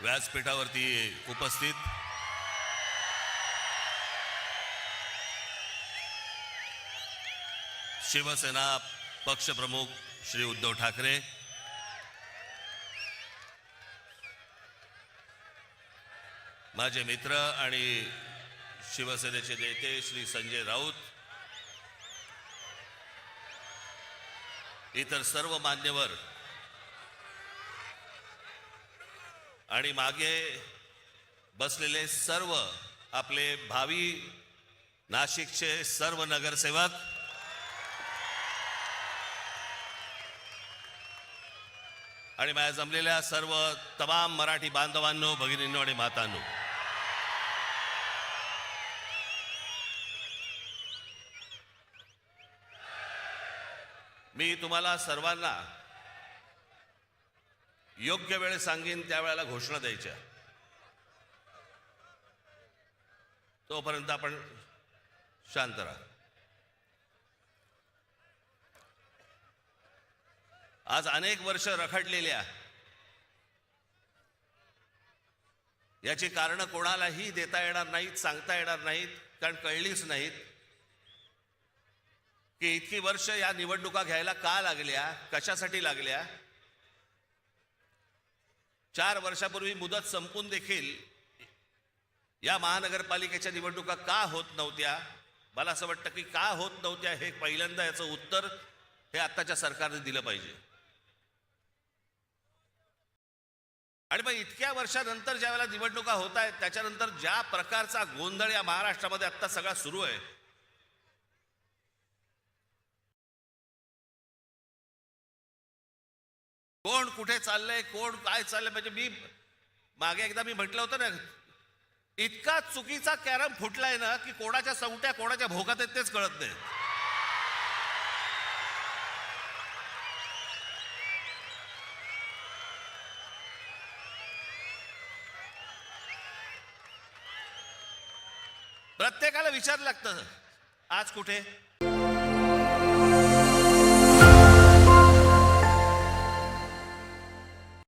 व्यासपीठावरती उपस्थित शिवसेना पक्षप्रमुख श्री उद्धव ठाकरे, माझे मित्र आणि शिवसेनेचे नेते श्री संजय राऊत, इतर सर्व मान्यवर आणि मागे बसलेले सर्व आपले भावी नाशिकचे सर्व नगरसेवक, आणि माझ्या जमलेल्या सर्व तमाम मराठी बांधवांनो, भगिनींनो आणि मातांनो, मी तुम्हाला सर्वांना योग्य वेळ सांगेन त्यावेळेला घोषणा द्यायच्या, तोपर्यंत आपण शांत राहा. आज अनेक वर्ष रखडलेल्या याची कारण कोणालाही देता येणार नाहीत, सांगता येणार नाहीत, कारण कळलीच नाहीत की इतकी वर्ष या निवडणुका घ्यायला का लागल्या, कशासाठी लागल्या. 4 वर्षापूर्वी मुदत संपून देखील या महानगरपालिकेच्या निवडणुका का होत नव्हत्या. मला असं वाटतं की का होत नव्हत्या हे पहिल्यांदा याचं उत्तर हे आत्ताच्या सरकारने दिलं पाहिजे. आणि मग इतक्या वर्षानंतर ज्या वेळेला निवडणुका होत आहेत त्याच्यानंतर ज्या प्रकारचा गोंधळ या महाराष्ट्रामध्ये आत्ता सगळा सुरू आहे, कोण कुठे चाललंय, कोण काय चाललंय, म्हणजे मी मागे एकदा म्हटलं होतं ना, इतका चुकीचा कॅरम फुटलाय ना की कोणाच्या सवट्या कोणाच्या भोगात आहेत तेच कळत नाही. प्रत्येकाला विचार लागतं आज कुठे